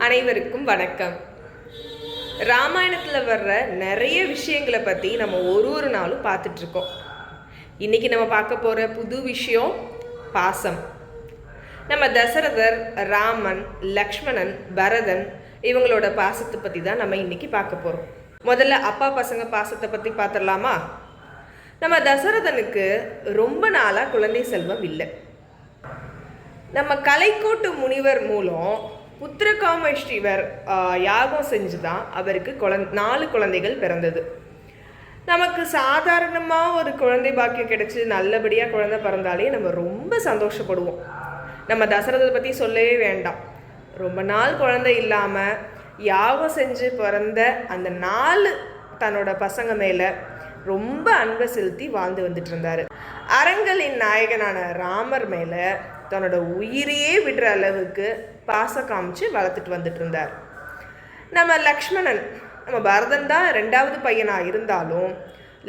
அனைவருக்கும் வணக்கம். ராமாயணத்தில் வர்ற நிறைய விஷயங்களை பற்றி நம்ம ஒரு நாளும் பார்த்துட்ருக்கோம். இன்றைக்கி நம்ம பார்க்க போகிற புது விஷயம் பாசம். நம்ம தசரதர், ராமன், லக்ஷ்மணன், பரதன் இவங்களோட பாசத்தை பற்றி தான் நம்ம இன்றைக்கி பார்க்க போகிறோம். முதல்ல அப்பா பசங்க பாசத்தை பற்றி பார்த்துடலாமா? நம்ம தசரதனுக்கு ரொம்ப நாளாக குழந்தை செல்வம் இல்லை. நம்ம கலைக்கோட்டு முனிவர் மூலம் புத்திரகாமேஷ்டிவர் யாகம் செஞ்சு தான் அவருக்கு 4 குழந்தைகள் பிறந்தது. நமக்கு சாதாரணமாக ஒரு குழந்தை பாக்கியம் கிடைச்சி நல்லபடியாக குழந்தை பிறந்தாலே நம்ம ரொம்ப சந்தோஷப்படுவோம். நம்ம தசரதை பற்றி சொல்லவே வேண்டாம். ரொம்ப நாள் குழந்தை இல்லாமல் யாகம் செஞ்சு பிறந்த அந்த 4 தன்னோட பசங்க மேலே ரொம்ப அன்பை செலுத்தி வாழ்ந்து வந்துட்டு இருந்தார். அரங்கலின் நாயகனான ராமர் மேலே தன்னோட உயிரையே விடுற அளவுக்கு பாசம் காமிச்சு வளர்த்துட்டு வந்துட்டு இருந்தார். நம்ம லக்ஷ்மணன், நம்ம பரதன் தான் 2வது பையனாக இருந்தாலும்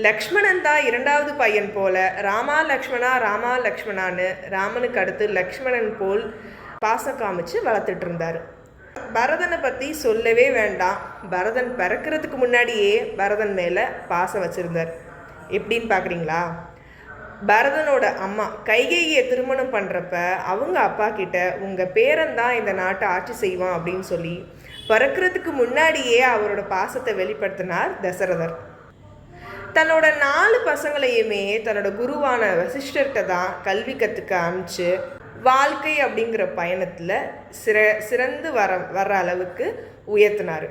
லக்ஷ்மணன் தான் 2வது பையன் போல ராமா லக்ஷ்மணா ராமா லக்ஷ்மணான்னு ராமனுக்கு அடுத்து லக்ஷ்மணன் போல் பாசம் காமிச்சு வளர்த்துட்டு இருந்தார். பரதனை பற்றி சொல்லவே வேண்டாம். பரதன் பிறக்கிறதுக்கு முன்னாடியே பரதன் மேலே பாசம் வச்சுருந்தார். எப்படின்னு பார்க்குறீங்களா? பரதனோட அம்மா கைகேயியை திருமணம் பண்ணுறப்ப அவங்க அப்பா கிட்ட உங்கள் பேரன் தான் இந்த நாட்டை ஆட்சி செய்வான் அப்படின்னு சொல்லி பிறக்கிறதுக்கு முன்னாடியே அவரோட பாசத்தை வெளிப்படுத்தினார் தசரதர். தன்னோட 4 பசங்களையுமே தன்னோட குருவான வசிஷ்டர்கிட்ட தான் கல்வி கற்றுக்க அனுப்பிச்சு வாழ்க்கை அப்படிங்கிற பயணத்தில் சிறந்து வர்ற அளவுக்கு உயர்த்தினார்.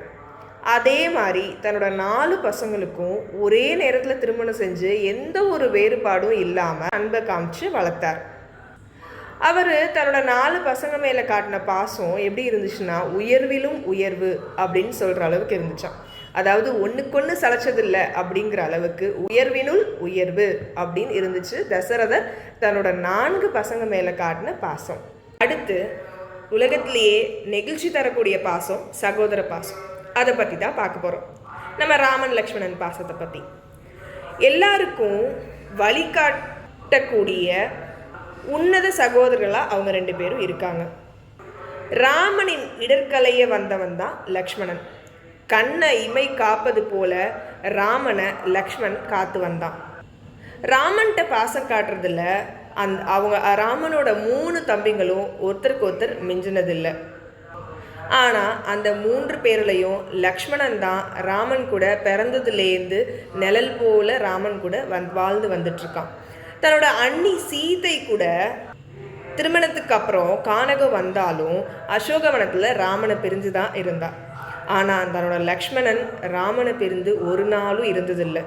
அதே மாதிரி தன்னோட 4 பசங்களுக்கும் ஒரே நேரத்தில் திருமணம் செஞ்சு எந்த ஒரு வேறுபாடும் இல்லாமல் அன்பை காமிச்சு வளர்த்தார். அவர் தன்னோட 4 பசங்க மேலே காட்டின பாசம் எப்படி இருந்துச்சுன்னா உயர்விலும் உயர்வு அப்படின்னு சொல்கிற அளவுக்கு இருந்துச்சான். அதாவது ஒன்றுக்கொன்று சளைச்சதில்லை அப்படிங்கிற அளவுக்கு உயர்வினுள் உயர்வு அப்படின்னு இருந்துச்சு தசரதர் தன்னோட 4 பசங்க மேலே காட்டின பாசம். அடுத்து உலகத்திலேயே நெகிழ்ச்சி தரக்கூடிய பாசம் சகோதர பாசம். அதை பற்றி தான் பார்க்க போகிறோம். நம்ம ராமன் லக்ஷ்மணன் பாசத்தை பற்றி. எல்லாருக்கும் வழிகாட்டக்கூடிய உன்னத சகோதரர்களாக அவங்க 2 பேரும் இருக்காங்க. ராமனின் இடர்கலைய வந்தவன் தான் லக்ஷ்மணன். கண்ணை இமை காப்பது போல ராமனை லக்ஷ்மண் காத்து வந்தான். ராமன்கிட்ட பாசம் காட்டுறதில்ல அவங்க ராமனோட 3 தம்பிங்களும் ஒருத்தருக்கு ஒருத்தர் மிஞ்சினதில்லை. ஆனால் அந்த 3 பேர்லையும் லக்ஷ்மணன் தான் ராமன் கூட பிறந்ததுலேருந்து நிழல் போல ராமன் கூட வாழ்ந்து வந்துட்டுருக்கான். தன்னோட அண்ணி சீதை கூட திருமணத்துக்கு அப்புறம் கானகம் வந்தாலும் அசோகவனத்தில் ராமனை பிரிஞ்சு தான் இருந்தான். ஆனால் தன்னோட லக்ஷ்மணன் ராமனை பிரிந்து ஒரு நாளும் இருந்ததில்லை.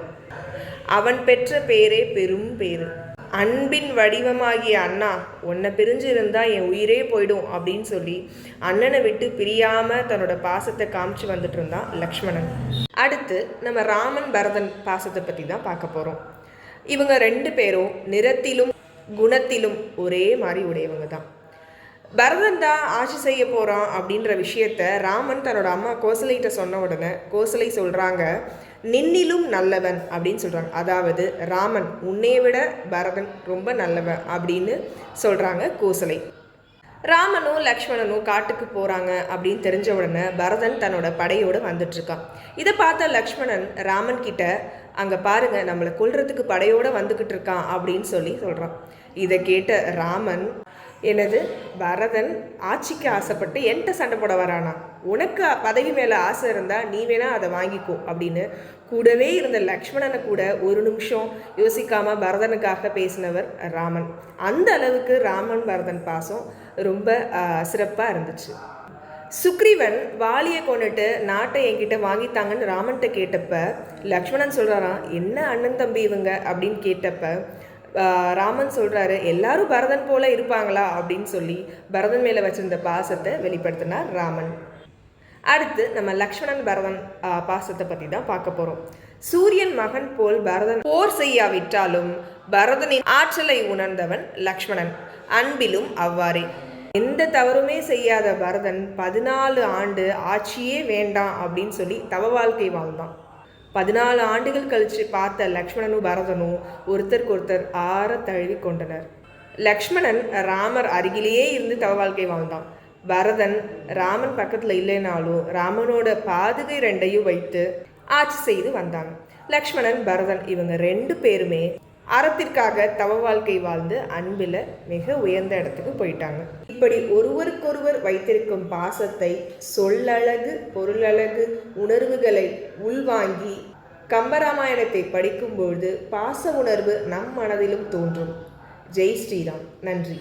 அவன் பெற்ற பேரே பெரும் பேரு. அன்பின் வடிவமாகிய அண்ணா, உன்னை பிரிஞ்சு இருந்தால் என் உயிரே போயிடும் அப்படின்னு சொல்லி அண்ணனை விட்டு பிரியாமல் தன்னோட பாசத்தை காமிச்சு வந்துட்டு இருந்தான் லக்ஷ்மணன். அடுத்து நம்ம ராமன் பரதன் பாசத்தை பற்றி தான் பார்க்க போகிறோம். இவங்க 2 பேரும் நிறத்திலும் குணத்திலும் ஒரே மாதிரி உடையவங்க தான். பரதன் தான் ஆட்சி செய்ய போகிறான் அப்படின்ற விஷயத்த ராமன் தன்னோட அம்மா கோசலைகிட்ட சொன்ன உடனே கோசலை சொல்கிறாங்க, நின்னிலும் நல்லவன் அப்படின்னு சொல்கிறாங்க. அதாவது ராமன் உன்னை விட பரதன் ரொம்ப நல்லவன் அப்படின்னு சொல்கிறாங்க கோசலை. ராமனும் லக்ஷ்மணனும் காட்டுக்கு போகிறாங்க அப்படின்னு தெரிஞ்ச உடனே பரதன் தன்னோட படையோடு வந்துட்டுருக்கான். இதை பார்த்த லக்ஷ்மணன் ராமன் கிட்ட, அங்கே பாருங்க நம்மளை கொல்றதுக்கு படையோடு வந்துக்கிட்டு இருக்கான் அப்படின்னு சொல்கிறான். இதை கேட்ட ராமன், எனது பரதன் ஆட்சிக்கு ஆசைப்பட்டு என்கிட்ட சண்டை போட வரானா? உனக்கு பதவி மேலே ஆசை இருந்தால் நீ வேணா அதை வாங்கிக்கோ அப்படின்னு கூடவே இருந்த லக்ஷ்மணனை கூட ஒரு நிமிஷம் யோசிக்காமல் பரதனுக்காக பேசினவர் ராமன். அந்த அளவுக்கு ராமன் பரதன் பாசம் ரொம்ப சிறப்பாக இருந்துச்சு. சுக்ரீவன் வாலியை கொண்டுட்டு நாட்டை என்கிட்ட வாங்கித்தாங்கன்னு ராமன்கிட்ட கேட்டப்ப லக்ஷ்மணன் சொல்கிறாராம், என்ன அண்ணன் தம்பி இவங்க அப்படின்னு கேட்டப்ப ராமன் சொல்கிறாரு, எல்லாரும் பரதன் போல இருப்பாங்களா அப்படின்னு சொல்லி பரதன் மேலே வச்சிருந்த பாசத்தை வெளிப்படுத்தினார் ராமன். அடுத்து நம்ம லக்ஷ்மணன் பரதன் பாசத்தை பற்றி தான் பார்க்க போகிறோம். சூரியன் மகன் போல் பரதன் போர் செய்யாவிட்டாலும் பரதனின் ஆற்றலை உணர்ந்தவன் லக்ஷ்மணன். அன்பிலும் அவ்வாறே. எந்த தவறுமே செய்யாத பரதன் 14 ஆண்டு ஆட்சியே வேண்டாம் அப்படின்னு சொல்லி தவ வாழ்க்கை வாழ்ந்தான். 14 ஆண்டுகள் கழித்து பார்த்த லக்ஷ்மணனும் பரதனும் ஒருத்தருக்கு ஒருத்தர் ஆற தழுவி கொண்டனர். லக்ஷ்மணன் ராமர் அருகிலேயே இருந்து தவ வாழ்க்கை வாழ்ந்தான். பரதன் ராமன் பக்கத்தில் இல்லைனாலும் ராமனோட பாதுகை ரெண்டையும் வைத்து ஆட்சி செய்து வந்தாங்க. லக்ஷ்மணன், பரதன் இவங்க 2 பேருமே அறத்திற்காக தவ வாழ்க்கை வாழ்ந்து அன்பில் மிக உயர்ந்த இடத்துக்கு போயிட்டாங்க. இப்படி ஒருவருக்கொருவர் வைத்திருக்கும் பாசத்தை சொல்லழகு, பொருளழகு, உணர்வுகளை உள்வாங்கி கம்பராமாயணத்தை படிக்கும்பொழுது பாச உணர்வு நம் மனதிலும் தோன்றும். ஜெய் ஸ்ரீராம். நன்றி.